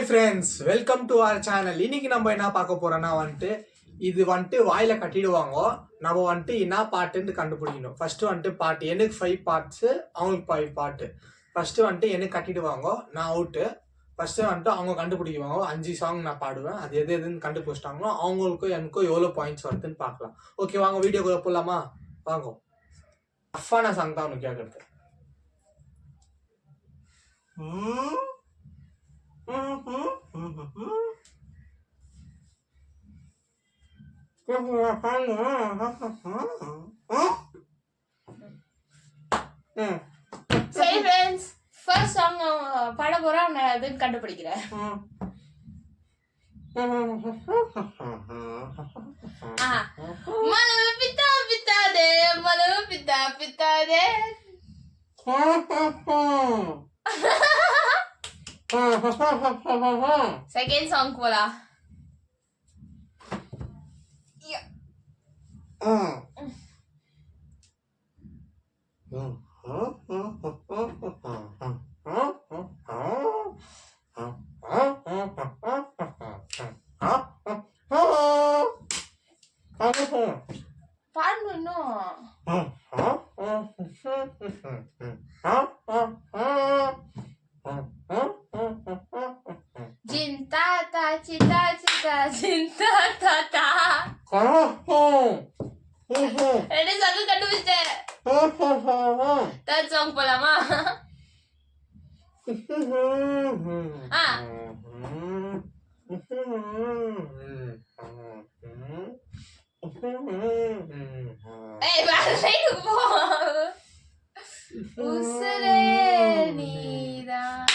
Friends, welcome to our channel. இன்னைக்கு நம்ம என்ன பார்க்க போறோம்னா இது வாயில கட்டிடுவாங்க. நம்ம என்ன பாட்டுன்னு கண்டுபிடிக்கணும். ஃபர்ஸ்ட் பாட்டு எனக்கு 5 பார்ட்ஸ், அவங்களுக்கு 5 பாட்டு. ஃபர்ஸ்ட் எனக்கு கட்டிடுவாங்க, நான் அவுட்டு. ஃபர்ஸ்ட் அவங்க கண்டுபிடிக்குவாங்க. 5 சாங் நான் பாடுவேன். அது எதுன்னு கண்டுபிடிச்சிட்டாங்களோ அவங்களுக்கும் எனக்கும் எவ்வளோ பாயிண்ட்ஸ் வருதுன்னு பார்க்கலாம். ஓகே, வாங்க வீடியோக்குள்ள போலாமா? வாங்க. அஃபான சாங் தான் உனக்கு கேட்கறது. சரி ஃப்ரெண்ட்ஸ், ஃபர்ஸ்ட் சாங் பாட போறேன், நான் அதுன்னு கண்டுபிடிக்கிறேன். மலவு பித்தா பித்தாதே, மலவு பித்தா பித்தாதே. செகண்ட் சாங் போலாம். பாடணும் இன்னும். ஜிந்தா தா சிதா சிதா ஜிந்தா தா தா. ரெண்டு சாங் கண்டுபிடிச்சேன். தேர்ட் சாங் போலாமா? ஏய் வரலைக்கு போ. உசுரே நீதான்.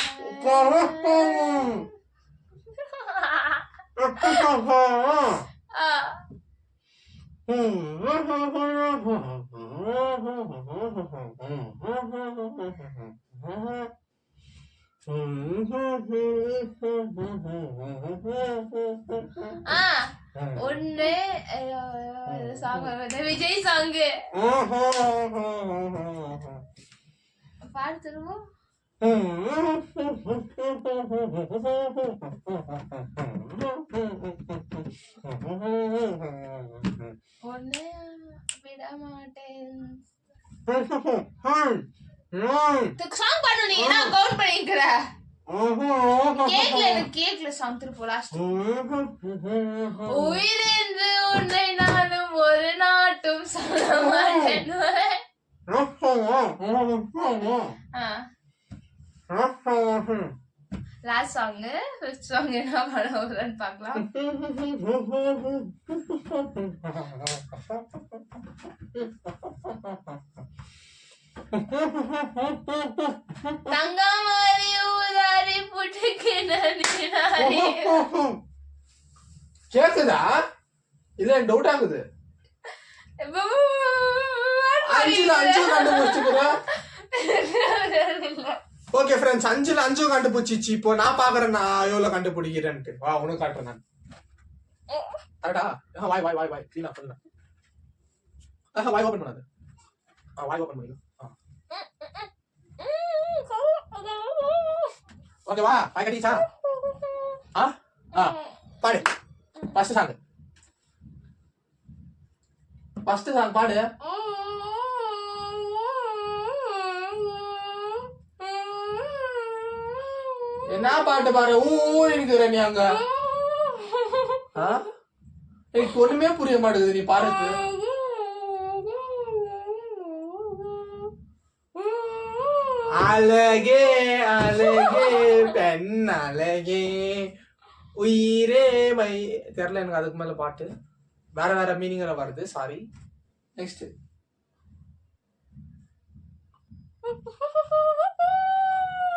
ஒன்னு சாங் விஜய் சாங் பாடு தருவோம். ஒன்னு விட மாட்டேன். சாங் பாடு, நீ என்ன கவுண்ட் பண்ணிக்கிற? கேக்கல சாங் திருப்போ லாஸ்ட். உயிரென்று உன்னை நானும் ஒரு நாட்டும் சொல்ல மாட்டேன். லாஸ்ட் சாங், ஃபிஃப்த் சாங் என்ன பாட போறேன்னு பார்க்கலாம். தங்கமாரி ஊதாரி புட்டுக்கு நதினாரி. கேக்குதா? இது டவுட் ஆகுது. ஓகே ஃப்ரெண்ட்ஸ், 5ல 5 கண்டுபிடிச்சிச்சு. இப்போ நான் பாக்குறேன் நான் எவ்வளவு கண்டுபிடிக்கிறேன்ட்டு. வா, உனக்கு காட்டுறேன் நான். கரெக்டா? வாய் வாய் வாய் வாய் க்ளீனா பண்ணு. வாய் ஓபன் பண்ணாத. வாய் ஓபன் பண்ணிடு. ஓகே வா, வாய் கட்டிச்சா? பாடு. First song. ஃபர்ஸ்ட் சாங் பாடு. என்ன பாட்டு பாரு? இருக்கிற நீ அங்க எனக்கு ஒண்ணுமே புரிய மாட்டேங்குது நீ பாடுறது. அழகே அழகே பெண் அழகே உயிரே மை தெரியல எனக்கு. அதுக்கு மேல பாட்டு வேற வேற மீனிங்ல வருது. சாரி. நெக்ஸ்ட்.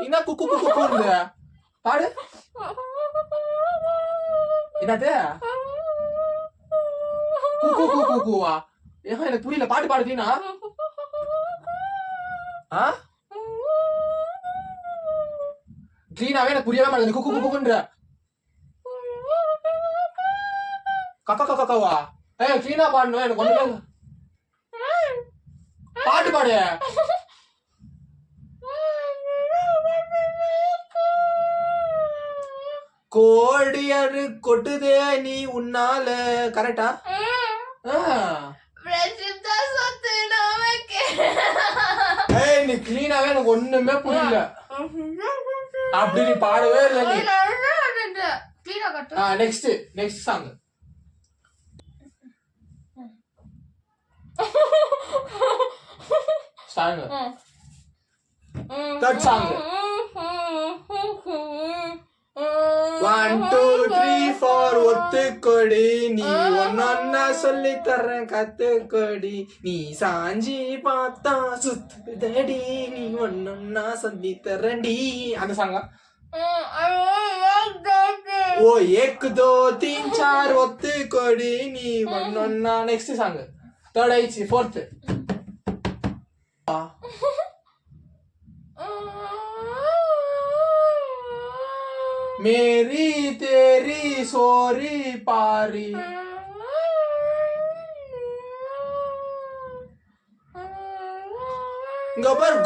என்ன குக்கு குக்கு குக்கு பாடு. என்னது குக்கு குக்கு குக்குவா? எனக்கு புரியல. பாட்டு பாடுறீனா? க்ளீனாவே எனக்கு புரியவே மாட்டேங்குது. குக்கு குக்குன்ற கக்கா கக்காவா? க்ளீனா பாடணும். எனக்கு ஒண்ணுமே. பாட்டு பாடு. கோடியரு கொட்டுதே நீ உன்னால கரெக்டா ஃப்ரெண்ட்ஷிப் தான் சொத்து நமக்கு. ஏய் நீ கிளீனாவே எனக்கு ஒண்ணுமே புரியல. அப்படி நீ பாடவே இல்லை நீ. கிளீனா கட்டு. Next song. Song. Third song. 1 2 3 4 ஒத்துக்கொடி நீ ஒன்னொன்னா சொல்லி தர்றேன் கத்துக்கொடி நீ சாஞ்சி பார்த்தா சுத்துதடி நீ ஒன்னொன்னா சொல்லி தர்றேன்டி. அந்த சாங்கா? ஓ 1 2 3 4 ஒத்துக்கொடி நீ ஒன்னொன்னா. Next song. தேர்ட் ஆயிடுச்சு. ஃபோர்த். मेरी तेरी सोरी पारी இங்க பார்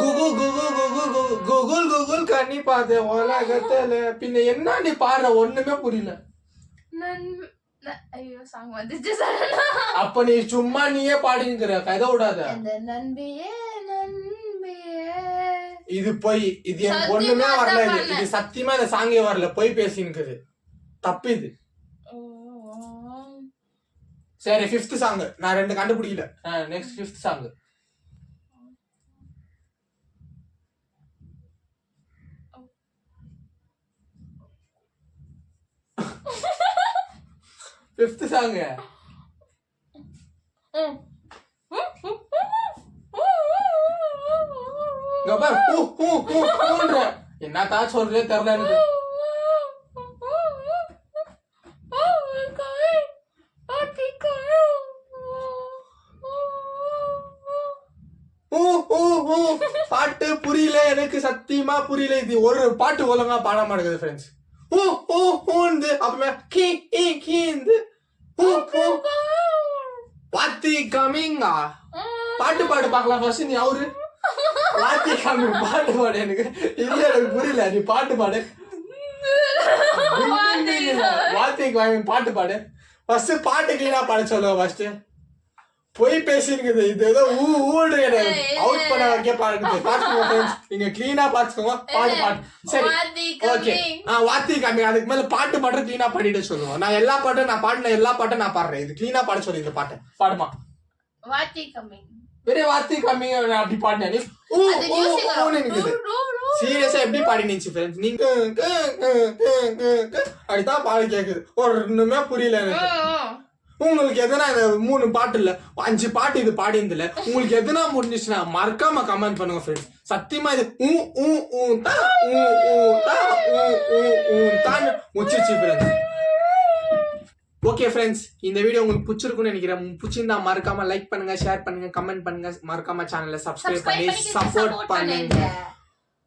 கூகுள் கண்ணி பார்த்தேன் உலகத்துல. பின்ன என்ன நீ பாடுற ஒண்ணுமே புரியல. ஐயோ சாங் வந்துச்சு சரணா. அப்ப நீ சும்மா நீயே பாடிங்கிற கதை விடாத. நண்பியே இது போய் இது எனக்கு ஒண்ணுமே வரல. இது சத்தியமா இந்த சாங்கே வரல. போய் பேசினுக்குது. தப்பு இது. சரி 5th சாங். நான் 2 கண்டுபிடிக்கல. Next 5th song. Fifth song. என்னத்தா சொல்றே தெரியல எனக்கு. பாட்டு புரியல எனக்கு, சத்தியமா புரியல. இது ஒரு பாட்டு ஒழுங்கா பாட மாட்டேங்குது ஃப்ரெண்ட்ஸ். அப்புறமே வாத்தி கமிங்கா. பாட்டு பாடு பாக்கலாம் ஃபர்ஸ்ட். நீ அவரு வாத்தி கமிங் பாட்டு பாடு. எனக்கு இல்ல எனக்கு புரியல. நீ பாட்டு பாடு. வாத்தி கமிங் பாட்டு பாடு ஃபர்ஸ்ட். பாட்டு கிளீனா பாட சொல்லுங்க ஃபர்ஸ்ட். போய் பேசிருக்குது. இது ஏதோ ஊடு அவுட் பண்ண வைக்க பாருங்க. பாத்துக்கோங்க ஃப்ரெண்ட்ஸ். நீங்க கிளீனா பாத்துக்கோங்க. பாடு. சரி ஓகே. வாத்தி கம்மி. அதுக்கு மேல பாட்டு பாட்டு கிளீனா பாடிட்டு சொல்லுவோம். நான் எல்லா பாட்டும் நான் பாடின எல்லா பாட்டும் நான் பாடுறேன். இது கிளீனா பாட சொல்லி இந்த பாட்டை பாடுமா. வாத்தி கம்மி பெரிய வாத்தி கம்மி. அப்படி பாடினேன் நீ இருக்குது. சீரியஸா எப்படி பாடினிச்சு ஃப்ரெண்ட்ஸ். நீங்க அப்படித்தான் பாடு கேக்குது. ஒண்ணுமே புரியல எனக்கு. உங்களுக்கு எதனா 3 பாட்டு இல்ல 5 பாட்டு இது பாடினதுல உங்களுக்கு எதனா முடிஞ்சிச்சுன்னா மறக்காம கமெண்ட் பண்ணுங்க ஃப்ரெண்ட்ஸ். சத்தியமா இது முடிச்சிச்சு ஃப்ரெண்ட்ஸ். ஓகே ஃப்ரெண்ட்ஸ், இந்த வீடியோ உங்களுக்கு பிடிச்சிருக்கும்னு நினைக்கிறேன். பிடிச்சிருந்தா மறக்காம லைக் பண்ணுங்க, ஷேர் பண்ணுங்க, கமெண்ட் பண்ணுங்க. மறக்காம சேனலை சப்ஸ்கிரைப் பண்ணி சப்போர்ட் பண்ணுங்க.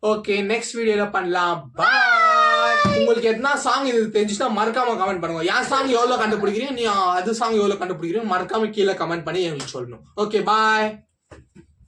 ஓகே, நெக்ஸ்ட் வீடியோல பண்ணலாம். பாய். உங்களுக்கு எதனா சாங் இது தெரிஞ்சுன்னா மறக்காம கமெண்ட் பண்ணுங்க. என் சாங் எவ்வளவு கண்டுபிடிக்கிறீங்க, நீ அது சாங் எவ்வளவு கண்டுபிடிக்கிறீங்க மறக்காம கீழே கமெண்ட் பண்ணி எங்களுக்கு சொல்லணும். Okay bye.